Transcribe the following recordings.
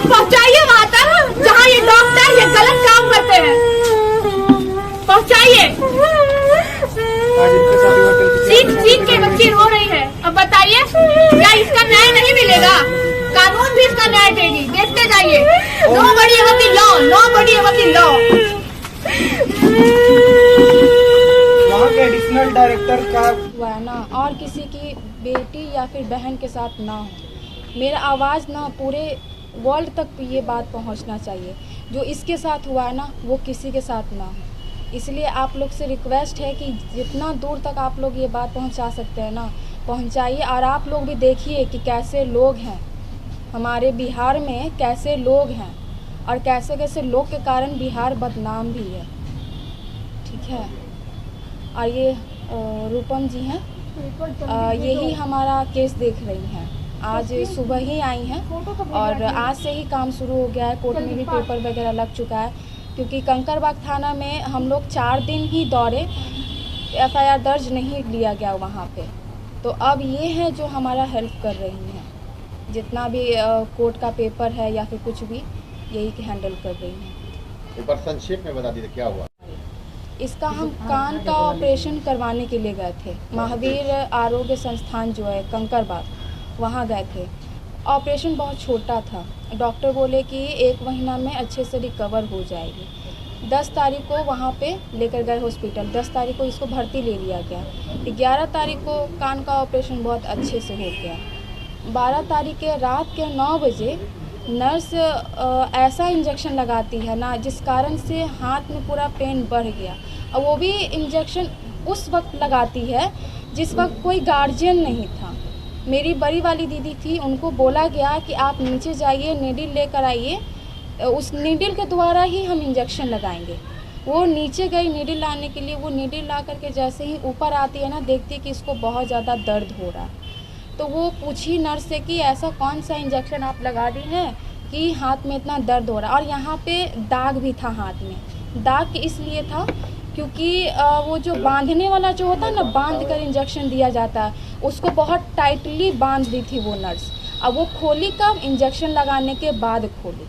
आवाज पहुंचाइए वहां तक जहां ये डॉक्टर ये गलत काम करते हैं, पहुंचाइए। सीख के बच्ची रो रही है, अब बताइए क्या इसका न्याय नहीं मिलेगा? कानून भी इसका न्याय देगी, देखते जाइए। Nobody ever the law, nobody ever the law. वहाँ के एडिशनल डायरेक्टर का हुआ है ना, और किसी की बेटी या फिर बहन के साथ ना हो। मेरा आवाज़ ना पूरे वर्ल्ड तक ये बात पहुंचना चाहिए, जो इसके साथ हुआ है ना वो किसी के साथ ना हो। इसलिए आप लोग से रिक्वेस्ट है कि जितना दूर तक आप लोग ये बात पहुंचा सकते हैं ना पहुंचाइए। और आप लोग भी देखिए कि कैसे लोग हैं हमारे बिहार में, कैसे लोग हैं और कैसे कैसे लोग के कारण बिहार बदनाम भी है, ठीक है। और ये रूपम जी हैं, यही हमारा केस देख रही हैं। आज सुबह ही आई हैं और आज से ही काम शुरू हो गया है। कोर्ट में भी पेपर वगैरह लग चुका है, क्योंकि कंकरबाग थाना में हम लोग 4 दिन ही दौड़े, FIR दर्ज नहीं लिया गया वहाँ पे। तो अब ये हैं जो हमारा हेल्प कर रही हैं, जितना भी कोर्ट का पेपर है या फिर कुछ भी यही हैंडल कर रही हैं। एक बार संक्षेप में बता दीजिए क्या हुआ। इसका हम कान का ऑपरेशन करवाने के लिए गए थे, महावीर आरोग्य संस्थान जो है कंकरबाग, वहाँ गए थे। ऑपरेशन बहुत छोटा था, डॉक्टर बोले कि 1 महीना में अच्छे से रिकवर हो जाएगी। 10 तारीख को वहाँ पे लेकर गए हॉस्पिटल, 10 तारीख को इसको भर्ती ले लिया गया। 11 तारीख को कान का ऑपरेशन बहुत अच्छे से हो गया। 12 तारीख के रात के 9 बजे नर्स ऐसा इंजेक्शन लगाती है ना जिस कारण से हाथ में पूरा पेन बढ़ गया। और वो भी इंजेक्शन उस वक्त लगाती है जिस वक्त कोई गार्जियन नहीं था। मेरी बड़ी वाली दीदी थी, उनको बोला गया कि आप नीचे जाइए, नीडल लेकर आइए, उस नीडल के द्वारा ही हम इंजेक्शन लगाएंगे। वो नीचे गई नीडल लाने के लिए, वो नीडल ला करके जैसे ही ऊपर आती है ना, देखती है कि इसको बहुत ज़्यादा दर्द हो रहा है। तो वो पूछी नर्स से कि ऐसा कौन सा इंजेक्शन आप लगा दी हैं कि हाथ में इतना दर्द हो रहा है। और यहाँ पे दाग भी था हाथ में। दाग इसलिए था क्योंकि वो जो बांधने वाला जो होता है ना, बांध कर इंजेक्शन दिया जाता है, उसको बहुत टाइटली बांध दी थी वो नर्स। अब वो खोली कब? इंजेक्शन लगाने के बाद खोली।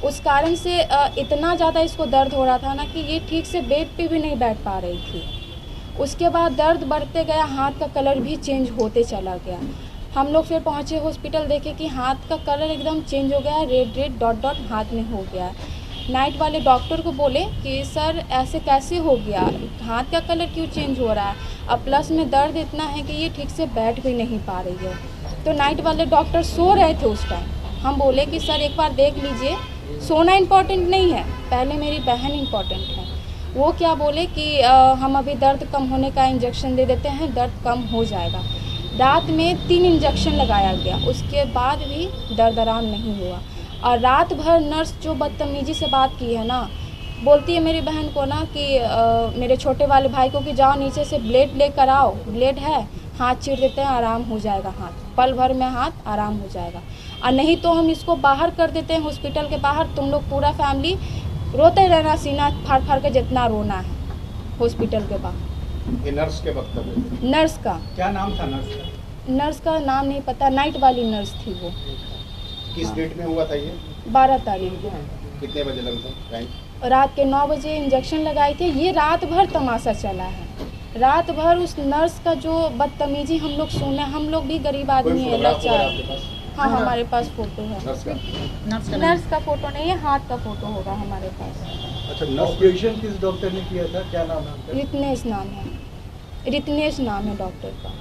उस कारण से इतना ज़्यादा इसको दर्द हो रहा था ना कि ये ठीक से बेड पे भी नहीं बैठ पा रही थी। उसके बाद दर्द बढ़ते गया, हाथ का कलर भी चेंज होते चला गया। हम लोग फिर पहुँचे हॉस्पिटल, देखे कि हाथ का कलर एकदम चेंज हो गया है, रेड रेड डॉट डॉट हाथ में हो गया है। नाइट वाले डॉक्टर को बोले कि सर ऐसे कैसे हो गया, हाथ का कलर क्यों चेंज हो रहा है? अब प्लस में दर्द इतना है कि ये ठीक से बैठ भी नहीं पा रही है। तो नाइट वाले डॉक्टर सो रहे थे उस टाइम। हम बोले कि सर एक बार देख लीजिए, सोना इम्पॉर्टेंट नहीं है, पहले मेरी बहन इम्पॉर्टेंट है। वो क्या बोले कि हम अभी दर्द कम होने का इंजेक्शन दे देते हैं, दर्द कम हो जाएगा। रात में 3 इंजेक्शन लगाया गया, उसके बाद भी दर्द आराम नहीं हुआ। और रात भर नर्स जो बदतमीजी से बात की है ना, बोलती है मेरी बहन को ना कि मेरे छोटे वाले भाई को कि जाओ नीचे से ब्लेड लेकर आओ, ब्लेड है, हाथ चीर देते हैं, आराम हो जाएगा, हाथ पल भर में हाथ आराम हो जाएगा। और नहीं तो हम इसको बाहर कर देते हैं हॉस्पिटल के बाहर, तुम लोग पूरा फैमिली रोते रहना, सीना फाड़ फाड़ के जितना रोना है हॉस्पिटल के बाहर। ये नर्स के वक्तव्य। नर्स का क्या नाम था नर्स का? नर्स का नाम नहीं पता, नाइट वाली नर्स थी वो। किस डेट में हुआ था ये? 12 तारीख को। कितने बजे लगभग टाइम? रात के 9 बजे इंजेक्शन लगाए थे। ये रात भर तमाशा चला है, रात भर उस नर्स का जो बदतमीजी हम लोग सुने। हम लोग भी गरीब आदमी है, लाचार। हाँ हमारे पास फोटो है। नर्स का फोटो नहीं है, हाथ का फोटो होगा हमारे पास। अच्छा, ऑपरेशन किस डॉक्टर ने किया था, क्या नाम है? रितनेश नाम है, रितनेश नाम है डॉक्टर का।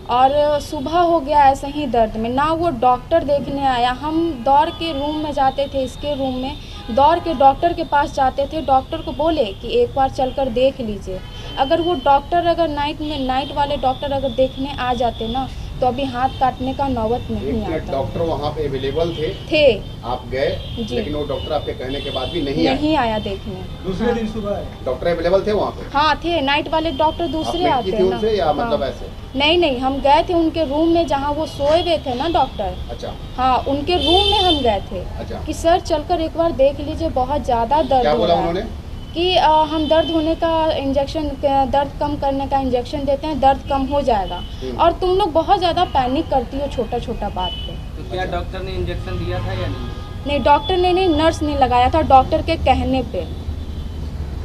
और सुबह हो गया ऐसे ही दर्द में, ना वो डॉक्टर देखने आया। हम दौड़ के रूम में जाते थे, इसके रूम में दौड़ के डॉक्टर के पास जाते थे। डॉक्टर को बोले कि एक बार चलकर देख लीजिए। अगर वो डॉक्टर अगर नाइट वाले डॉक्टर अगर देखने आ जाते ना, तो अभी हाथ काटने का नौबत नहीं आता। डॉक्टर वहाँ पे अवेलेबल थे, आप गए, लेकिन वो डॉक्टर आपके कहने के बाद भी नहीं आया देखने। दूसरे दिन सुबह डॉक्टर अवेलेबल थे वहाँ पे? हाँ थे, नाइट वाले डॉक्टर दूसरे आते हैं ना। या मतलब ऐसे? नहीं, हम गए थे उनके रूम में जहाँ वो सोए हुए थे ना डॉक्टर। अच्छा। हाँ, उनके रूम में हम गए थे। अच्छा। कि सर चलकर एक बार देख लीजिए, बहुत ज़्यादा दर्द हो रहा है। कि हम दर्द होने का इंजेक्शन, दर्द कम करने का इंजेक्शन देते हैं, दर्द कम हो जाएगा। और तुम लोग बहुत ज़्यादा पैनिक करती हो छोटा छोटा बात पे। क्या डॉक्टर ने इंजेक्शन दिया था या नहीं? नहीं, डॉक्टर ने नहीं, नर्स ने लगाया था डॉक्टर के कहने पे।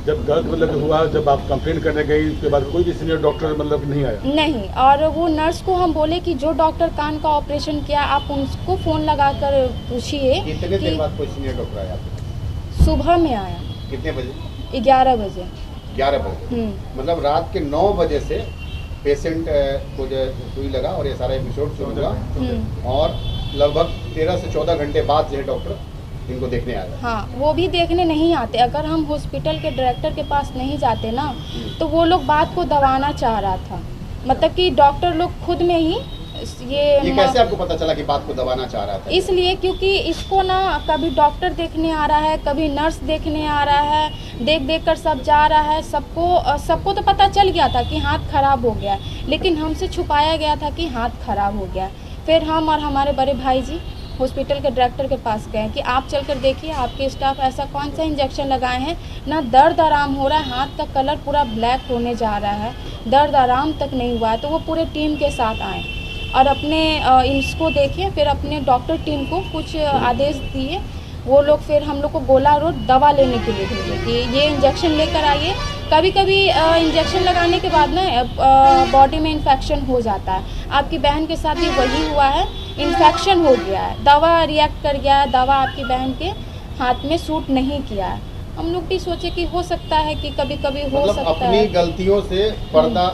जब दर्द मतलब हुआ, जब आप कंप्लेन करने गई, उसके बाद कोई भी सीनियर डॉक्टर मतलब नहीं आया? नहीं, और वो नर्स को हम बोले कि जो डॉक्टर कान का ऑपरेशन किया आप उनको फ़ोन लगाकर पूछिए। कितने देर बाद कोई सीनियर डॉक्टर आया? सुबह में आया। कितने बजे? 11 बजे। 11 बजे। मतलब रात के 9 बजे से पेशेंट को जो सुई लगा और ये सारा एपिसोड शुरू हुआ और लगभग 13 से 14 घंटे बाद जो है डॉक्टर इनको देखने आया। हाँ, वो भी देखने नहीं आते। अगर हम हॉस्पिटल के डायरेक्टर के पास नहीं जाते ना तो वो लोग बात को दबाना चाह रहा था। मतलब कि डॉक्टर लोग खुद में ही ये कैसे आपको पता चला कि बात को दबाना चाह रहा था? इसलिए क्योंकि इसको ना कभी डॉक्टर देखने आ रहा है, कभी नर्स देखने आ रहा है, देख देख कर सब जा रहा है। सबको तो पता चल गया था कि हाथ खराब हो गया, लेकिन हमसे छुपाया गया था कि हाथ खराब हो गया। फिर हम और हमारे बड़े भाई जी हॉस्पिटल के डायरेक्टर के पास गए कि आप चलकर देखिए आपके स्टाफ ऐसा कौन सा इंजेक्शन लगाए हैं, ना दर्द आराम हो रहा है, हाथ का कलर पूरा ब्लैक होने जा रहा है, दर्द आराम तक नहीं हुआ है। तो वो पूरे टीम के साथ आए और अपने इसको देखे, फिर अपने डॉक्टर टीम को कुछ आदेश दिए। वो लोग फिर हम लोग को गोला रोड दवा लेने के लिए भेजे कि ये इंजेक्शन लेकर आइए। कभी कभी इंजेक्शन लगाने के बाद ना बॉडी में इन्फेक्शन हो जाता है। आपकी बहन के साथ भी वही हुआ है, इन्फेक्शन हो गया है, दवा रिएक्ट कर गया है, दवा आपकी बहन के हाथ में सूट नहीं किया है। हम लोग भी सोचे कि हो सकता है कि कभी कभी हो मतलब सकता अपनी है। गलतियों से पर्दा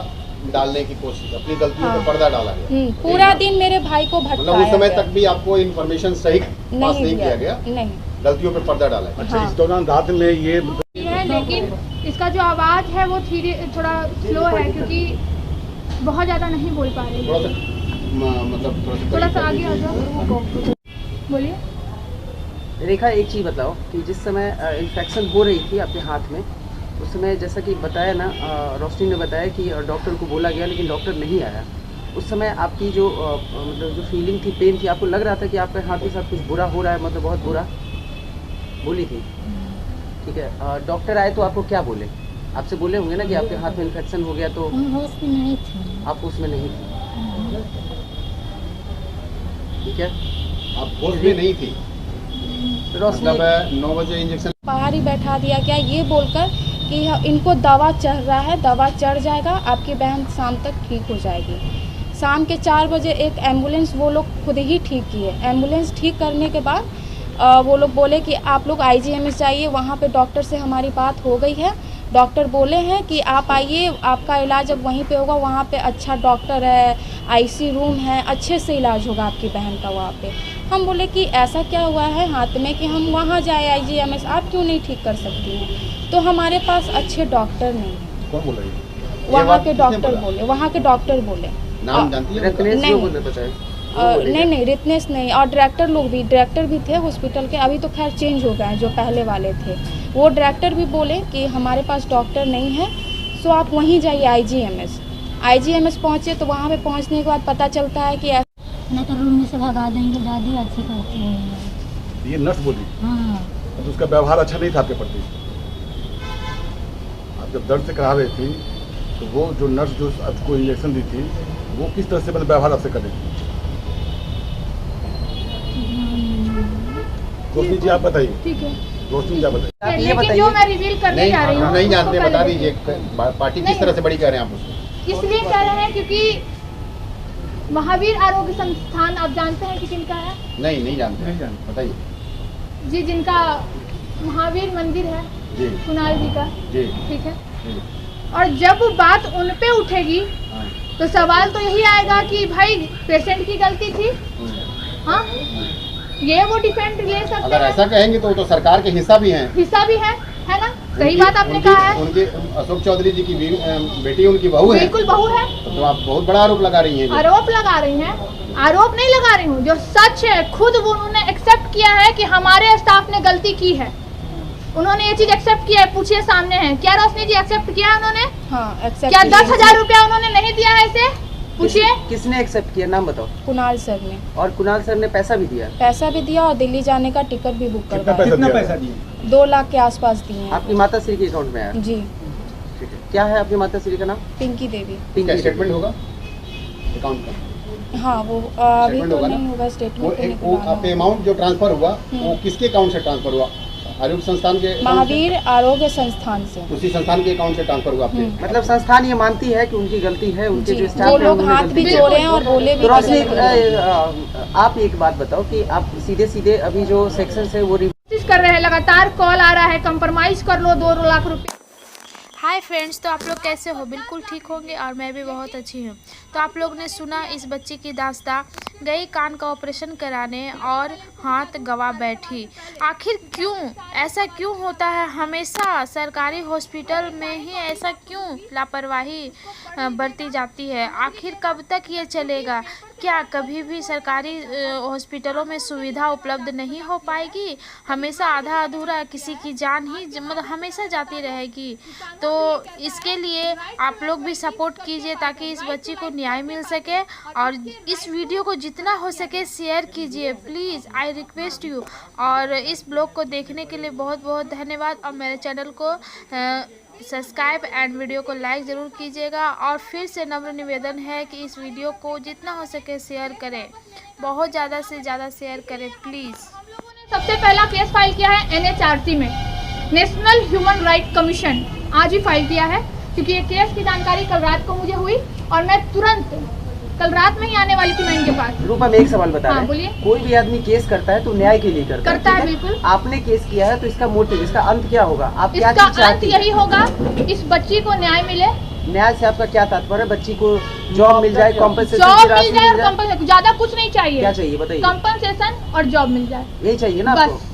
डालने की कोशिश, अपनी गलतियों पे पर्दा डाला गया। पूरा दिन मेरे भाई को भटकाया मतलब उस समय गया। तक भी आपको इन्फॉर्मेशन सही पास नहीं किया गया? नहीं। गलतियों पे पर्दा डाला है। अच्छा, इस दौरान रात में ये है, लेकिन इसका जो आवाज़ है वो थोड़ा स्लो है क्योंकि बहुत ज़्यादा नहीं बोल पा रही। थोड़ा सा मतलब थोड़ा सा आगे आ जाओ, बोलिए। रेखा, एक चीज़ बताओ कि जिस समय इन्फेक्शन हो रही थी आपके हाथ में, उस समय जैसा कि बताया ना, रोशनी ने बताया कि डॉक्टर को बोला गया लेकिन डॉक्टर नहीं आया। उस समय आपकी जो मतलब जो फीलिंग थी, पेन थी, आपको लग रहा था कि आपके हाथ के साथ कुछ बुरा हो रहा है, मतलब बहुत बुरा बोली थी? ठीक है, डॉक्टर आए तो आपको क्या बोले? आपसे बोले होंगे ना कि आपके हाथ में इन्फेक्शन हो गया, तो होश में नहीं थे। आप उसमें नहीं थे। ठीक है, आप होश में नहीं थी? रोशनी मतलब 9 बजे इंजेक्शन बाहर ही बैठा दिया गया ये बोलकर कि इनको दवा चढ़ रहा है, दवा चढ़ जाएगा, आपकी बहन शाम तक ठीक हो जाएगी। शाम के 4 बजे एक एम्बुलेंस वो लोग खुद ही ठीक किए। एम्बुलेंस ठीक करने के बाद वो लोग बोले कि आप लोग IGMS जाइए, वहाँ पे डॉक्टर से हमारी बात हो गई है। डॉक्टर बोले हैं कि आप आइए, आपका इलाज अब वहीं पे होगा, वहाँ पे अच्छा डॉक्टर है, IC रूम है, अच्छे से इलाज होगा आपकी बहन का वहाँ पे। हम बोले कि ऐसा क्या हुआ है हाथ में कि हम वहाँ जाए IGMS, आप क्यों नहीं ठीक कर सकती हैं? तो हमारे पास अच्छे डॉक्टर नहीं हैं। कौन बोला ये? वहाँ के डॉक्टर बोले, वहाँ के डॉक्टर बोले। नाम जानती है? रत्नेश नहीं। जो बोले बताए। नहीं, रितनेश नहीं। और डायरेक्टर भी थे हॉस्पिटल के, अभी तो खैर चेंज हो गए हैं, जो पहले वाले थे वो डायरेक्टर भी बोले कि हमारे पास डॉक्टर नहीं है, सो आप वहीं जाइए IGMS पहुँचे। तो वहाँ पे पहुँचने के बाद पता चलता है कि नहीं तो रूम में से भगा देंगे, दादी अच्छी करती है। ये नर्स बोली? हाँ। तो उसका व्यवहार अच्छा नहीं था आपके प्रति? आप जब दर्द से करा रही थी तो वो जो नर्स जो आपको इंजेक्शन दी थी वो किस तरह से मतलब व्यवहार आपसे कर रही थी? रोशनी जी आप बताइए। ठीक है, रोशनी जी आप बताइए। आप ये लेकिन बताइए। जो मैं रिवील करने नहीं, जा रही हूँ हम नहीं जानते, उसको बता पहले दीजिए पार्टी किस तरह से बड़ी कह रहे हैं आप उसको? इसलिए कह रहे हैं क्योंकि महावीर आरोग्य संस्थान आप जानते हैं कि किनका है? नहीं जानते, बताइए जी, जिनका महावीर मंदिर है जी। कुणाल जी का। जी ठीक है, जी। और जब बात उन पे उठेगी हाँ। तो सवाल तो यही आएगा कि भाई पेशेंट की गलती थी। हाँ, ये वो डिफेंड ले सकते अगर हैं। ऐसा कहेंगे तो वो तो सरकार के हिस्सा भी हैं। हिस्सा भी है ना? सही बात आपने कहा है। उनके अशोक चौधरी जी की बेटी उनकी बहू है। बिल्कुल बहू है। तो आप बहुत बड़ा आरोप लगा रही हैं। आरोप लगा रही हैं? आरोप नहीं लगा रही हूँ, जो सच है खुद वो उन्होंने एक्सेप्ट किया है कि हमारे स्टाफ ने गलती की है। उन्होंने ये चीज एक्सेप्ट किया है, पूछिए सामने है। क्या रोशनी जी एक्सेप्ट किया है उन्होंने? हाँ, एक्सेप्ट। क्या 10,000 रुपया उन्होंने नहीं दिया है इसे? पूछिए। किसने एक्सेप्ट किया, नाम बताओ। कुणाल सर ने। और कुणाल सर ने पैसा भी दिया? पैसा भी दिया और दिल्ली जाने का टिकट भी बुक कितना करवाया। पैसा दिया? 2 लाख के आसपास दिए हैं। आपकी माता श्री के अकाउंट में आया? जी। ठीक है, क्या है आपकी माता श्री का नाम? पिंकी देवी। क्या पिंकी स्टेटमेंट होगा अकाउंट का? हाँ वो अभी Statement तो होगा ना? नहीं होगा वो स्टेटमेंट एक वो पे अमाउंट जो ट्रांसफर हुआ वो किसके अकाउंट से ट्रांसफर हुआ? आरोग्य संस्थान के account से? महावीर आरोग्य संस्थान से। उसी संस्थान के अकाउंट से ट्रांसफर हुआ आपके? मतलब संस्थान ये मानती है कि उनकी गलती है, उनके जी, जो स्टाफ वो है, लोग उन्होंने हाथ गलती भी की है। जोड़े हैं और बोले भी तो रोशनी, कि गलत आप एक बात बताओ कि आप सीधे सीधे अभी जो सेक्शन है वो कोशिश कर रहे हैं, लगातार कॉल आ रहा है, कंप्रोमाइज कर लो 2 लाख रुपए। हाय फ्रेंड्स, तो आप लोग कैसे हो? बिल्कुल ठीक होंगे और मैं भी बहुत अच्छी हूँ। तो आप लोग ने सुना इस बच्ची की दास्तां, गई कान का ऑपरेशन कराने और हाथ गवा बैठी। आखिर क्यों ऐसा क्यों होता है? हमेशा सरकारी हॉस्पिटल में ही ऐसा क्यों लापरवाही बरती जाती है? आखिर कब तक ये चलेगा? क्या कभी भी सरकारी हॉस्पिटलों में सुविधा उपलब्ध नहीं हो पाएगी? हमेशा आधा अधूरा किसी की जान ही मतलब हमेशा जाती रहेगी। तो इसके लिए आप लोग भी सपोर्ट कीजिए ताकि इस बच्ची को न्याय मिल सके, और इस वीडियो को जितना हो सके शेयर कीजिए प्लीज़, आई रिक्वेस्ट यू। और इस ब्लॉग को देखने के लिए बहुत बहुत धन्यवाद, और मेरे चैनल को सब्सक्राइब एंड वीडियो को लाइक ज़रूर कीजिएगा। और फिर से नम्र निवेदन है कि इस वीडियो को जितना हो सके शेयर करें, बहुत ज़्यादा से ज़्यादा शेयर करें प्लीज़। सबसे पहला केस फाइल किया है NHRC में, नेशनल ह्यूमन राइट कमीशन, आज ही फाइल किया है, क्योंकि ये केस की जानकारी कल रात को मुझे हुई और मैं तुरंत कल रात में ही आने वाली थी मैं इनके पास। रूपा, मैं एक सवाल बता हाँ, रहे बोलिए। हैं, कोई भी आदमी केस करता है तो न्याय के लिए करता करता है, ठीक बिल्कुल। आपने केस किया है तो इसका मोटिव, इसका अंत क्या होगा? आप क्या इसका चीज चाहती अंत हैं? यही होगा, इस बच्ची को न्याय मिले। न्याय से आपका क्या तात्पर्य? बच्ची को जॉब मिल जाए, कॉम्पेंसेशन जॉब की मिल राशि जाए और कंपनसेशन, ज्यादा कुछ नहीं चाहिए। क्या चाहिए बताइए? कंपनसेशन और जॉब मिल जाए, यही चाहिए ना बस। आपको?